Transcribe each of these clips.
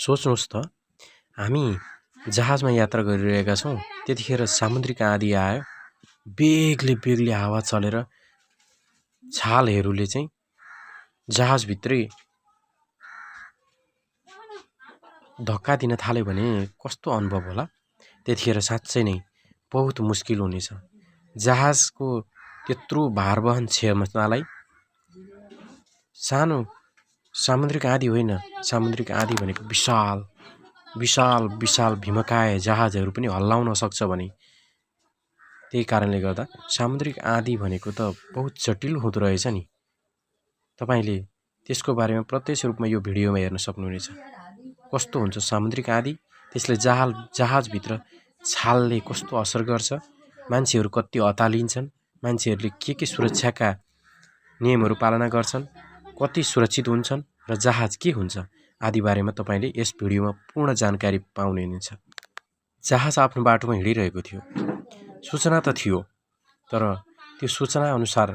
सोच्नुहोस् त हामी जहाजमा यात्रा गरिरहेका छौँ त्यतिखेर सामुद्रिक आँधी आयो। बेगले हावा चलेर छालहरूले चाहिँ जहाजभित्रै धक्का दिन थाल्यो भने कस्तो अनुभव होला। त्यतिखेर साँच्चै नै बहुत मुस्किल हुनेछ। जहाजको त्यत्रो भारवहन क्षमतालाई सानो सामुद्रिक आँधी होइन, सामुद्रिक आँधी भनेको विशाल विशाल विशाल भीमकाय जहाजहरू पनि हल्लाउन सक्छ भने त्यही कारणले गर्दा सामुद्रिक आँधी भनेको त बहुत जटिल हुँदो रहेछ नि। तपाईले त्यसको बारेमा प्रत्यक्ष रूपमा यो भिडियोमा हेर्न सक्नुहुनेछ। कस्तो हुन्छ सामुद्रिक आँधी, त्यसले जहाजभित्र छालले कस्तो असर गर्छ, मान्छेहरू कति अतालिन्छन्, मान्छेहरूले के सुरक्षाका नियमहरू पालना गर्छन्, कति सुरक्षित हुन्छन् र जहाज के हुन्छ आदि बारेमा तपाईले यस भिडियोमा पूर्ण जानकारी पाउने हुनेछ। जहाज आफ्नो बाटोमा हिँडिरहेको थियो। सूचना त थियो, तर त्यो सूचना अनुसार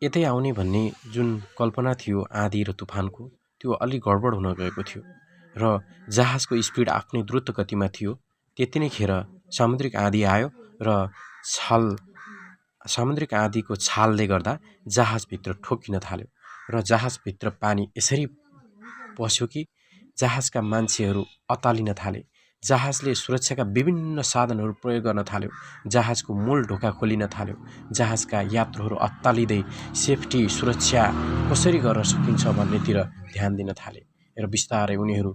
यतै आउने भन्ने जुन कल्पना थियो आँधी र तुफानको, त्यो अलि गडबड हुन गएको थियो र जहाजको स्पिड आफ्नै द्रुत गतिमा थियो। त्यति नै खेर सामुद्रिक आँधी आयो र सामुद्रिक आँधीको छालले गर्दा जहाजभित्र ठोकिन थाल्यो र जहाजभित्र पानी यसरी पस्यो कि जहाजका मान्छेहरू अतालिन थाले। जहाजले सुरक्षाका विभिन्न साधनहरू प्रयोग गर्न थाल्यो। जहाजको मूल ढोका खोलिन थाल्यो। जहाजका यात्रुहरू अत्तालिँदै सेफ्टी सुरक्षा कसरी गर्न सकिन्छ भन्नेतिर ध्यान दिन थाले र बिस्तारै उनीहरू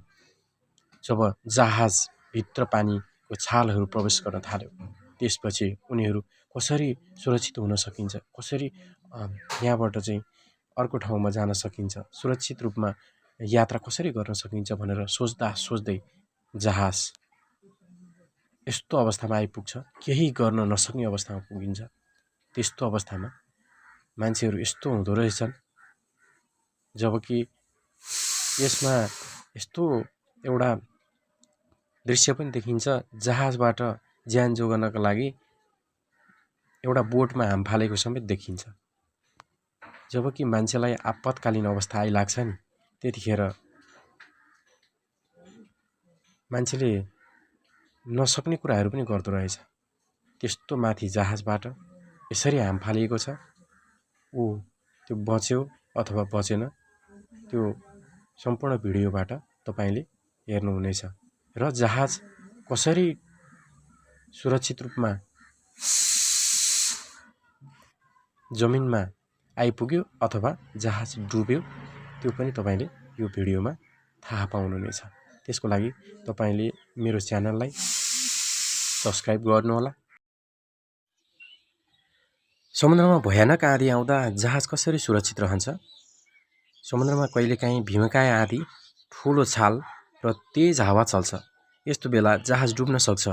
जब जहाजभित्र पानीको छालहरू प्रवेश गर्न थाल्यो त्यसपछि उनीहरू कसरी सुरक्षित हुन सकिन्छ, कसरी यहाँबाट चाहिँ अर्को ठाउँमा जान सकिन्छ, सुरक्षित रूपमा यात्रा कसरी गर्न सकिन्छ भनेर सोच्दा सोच्दै जहाज यस्तो अवस्थामा आइपुग्छ, केही गर्न नसक्ने अवस्थामा पुगिन्छ। त्यस्तो अवस्थामा मान्छेहरू यस्तो हुँदो रहेछन्, जबकि यसमा यस्तो एउटा दृश्य पनि देखिन्छ। जहाजबाट ज्यान जोगाउनका लागि एउटा बोटमा हाम फालेको समेत देखिन्छ। जबकि मान्छेलाई आपतकालीन अवस्था आइलाग्छ नि, त्यतिखेर मान्छेले नसक्ने कुराहरू पनि गर्दो रहेछ। त्यस्तो माथि जहाजबाट यसरी हाम फालिएको छ, त्यो बच्यो अथवा बचेन, त्यो सम्पूर्ण भिडियोबाट तपाईले हेर्नुहुनेछ। र जहाज कसरी सुरक्षित रूपमा जमिनमा आइपुग्यो अथवा जहाज डुब्यो त्यो पनि तपाईले यो भिडियोमा थाहा पाउनुहुनेछ। त्यसको लागि तपाईले मेरो च्यानललाई सब्स्क्राइब गर्नुहोला। समुद्रमा भयानक आँधी आउँदा जहाज कसरी सुरक्षित रहन्छ? समुद्रमा कहिलेकाहीँ भीमकाय आँधी, ठुलो छाल र तेज हावा चल्छ। यस्तो बेला जहाज डुब्न सक्छ।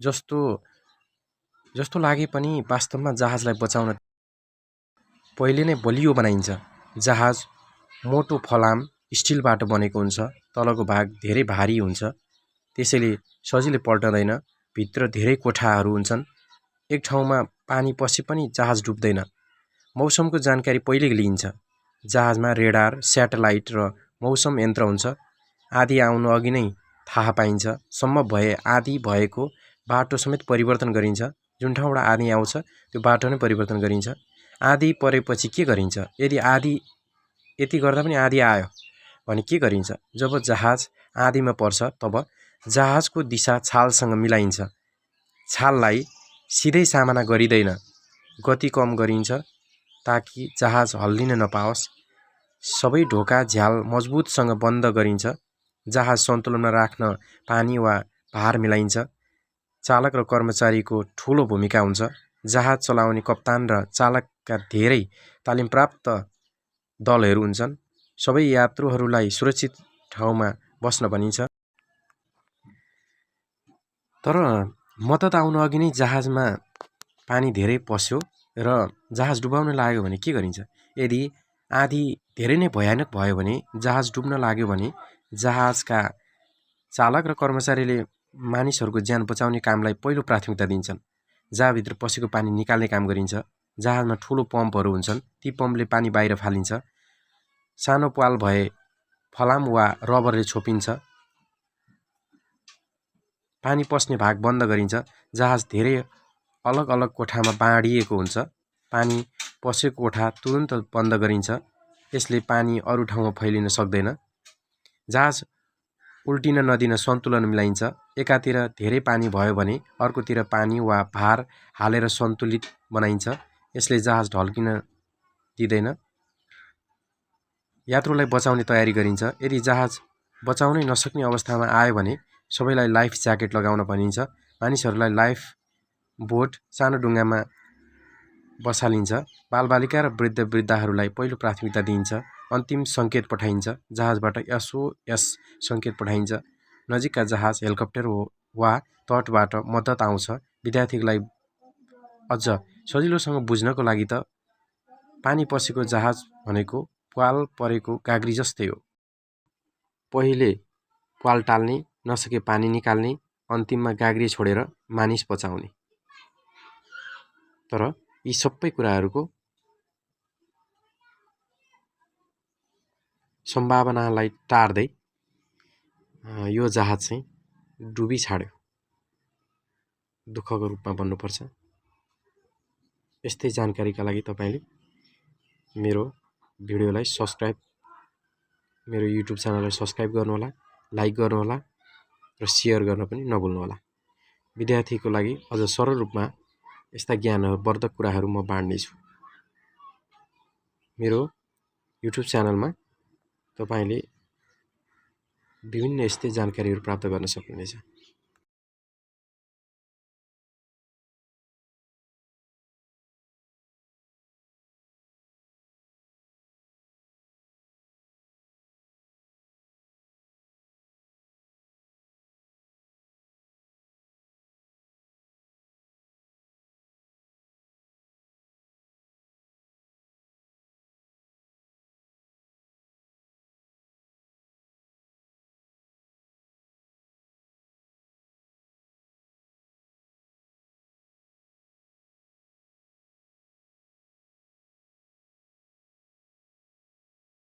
जस्तो लागे पनि वास्तवमा जहाजलाई बचाउन पहिले नै बलियो बनाइन्छ। जहाज मोटो फलाम स्टिलबाट बनेको हुन्छ। तलको भाग धेरै भारी हुन्छ, त्यसैले सजिलै पल्टदैन। भित्र धेरै कोठाहरू हुन्छन्। एक ठाउँमा पानी पसे पनि जहाज डुब्दैन। मौसमको जानकारी पहिले लिइन्छ। जहाजमा रेडार, स्याटेलाइट र मौसम यन्त्र हुन्छ। आँधी आउनु अघि नै थाहा पाइन्छ। सम्भव भए आँधी भएको बाटो समेत परिवर्तन गरिन्छ। जुन ठाउँबाट आँधी आउँछ त्यो बाटो नै परिवर्तन गरिन्छ। आँधी परेपछि के गरिन्छ? यति गर्दा पनि आँधी आयो भने के गरिन्छ? जब जहाज आँधीमा पर्छ तब जहाजको दिशा छालसँग मिलाइन्छ। छाललाई सिधै सामना गरिँदैन, गति कम गरिन्छ ताकि जहाज हल्लिन नपाओस्। सबै ढोका झ्याल मजबुतसँग बन्द गरिन्छ। जहाज सन्तुलनमा राख्न पानी वा भार मिलाइन्छ। चालक र कर्मचारीको ठुलो भूमिका हुन्छ। जहाज चलाउने कप्तान र चालकका धेरै तालिमप्राप्त दलहरू हुन्छन्। सबै यात्रुहरूलाई सुरक्षित ठाउँमा बस्न भनिन्छ। तर मद्दत आउनु अघि नै जहाजमा पानी धेरै पस्यो र जहाज डुबाउन लाग्यो भने के गरिन्छ? यदि आँधी धेरै नै भयानक भयो भने, जहाज डुब्न लाग्यो भने जहाजका चालक र कर्मचारीले मानिसहरूको ज्यान बचाउने कामलाई पहिलो प्राथमिकता दिन्छन्। जहाजभित्र पसेको पानी निकाल्ने काम गरिन्छ। जहाजमा ठुलो पम्पहरू हुन्छन्। ती पम्पले पानी बाहिर फालिन्छ। सानो पाल भए फलाम वा रबरले छोपिन्छ। पानी पस्ने भाग बन्द गरिन्छ। जहाज धेरै अलग अलग कोठामा बाँडिएको हुन्छ। पानी पसेको कोठा तुरुन्त बन्द गरिन्छ। यसले पानी अरू ठाउँमा फैलिन सक्दैन। जहाज उल्टिन नदिन सन्तुलन मिलाइन्छ। एकातिर धेरै पानी भयो भने अर्कोतिर पानी वा भार हालेर सन्तुलित बनाइन्छ। यसले जहाज ढल्किन दिँदैन। यात्रुलाई बचाउने तयारी गरिन्छ। यदि जहाज बचाउनै नसक्ने अवस्थामा आयो भने सबैलाई लाइफ ज्याकेट लगाउन भनिन्छ। मानिसहरूलाई लाइफ बोट सानो डुङ्गामा बसालिन्छ। बालबालिका र वृद्धहरूलाई पहिलो प्राथमिकता दिइन्छ। अन्तिम सङ्केत पठाइन्छ। जहाजबाट SOS सङ्केत पठाइन्छ। नजिकका जहाज, हेलिकप्टर वा तटबाट मद्दत आउँछ। विद्यार्थीलाई अझ सजिलोसँग बुझ्नको लागि त पानी पसेको जहाज भनेको प्वाल परेको गाग्री जस्तै हो। पहिले प्वाल टाल्ने, नसके पानी निकाल्ने, अन्तिममा गाग्री छोडेर मानिस बचाउने। तर यी सबै कुराहरूको सम्भावनालाई टार्दै यो जहाज चाहिँ डुबी छाड्यो। दुःखको रूपमा भन्नुपर्छ। यस्तै जानकारीका लागि तपाईले मेरो भिडियोलाई मेरो युट्युब च्यानललाई सब्स्क्राइब गर्नुहोला, लाइक गर्नुहोला र सेयर गर्न पनि नभुल्नुहोला। विद्यार्थीको लागि अझ सरल रूपमा यस्ता ज्ञानवर्धक कुराहरू म बाँड्नेछु। मेरो युट्युब च्यानलमा तपाईले विभिन्न यस्तै जानकारीहरू प्राप्त गर्न सक्नुहुनेछ।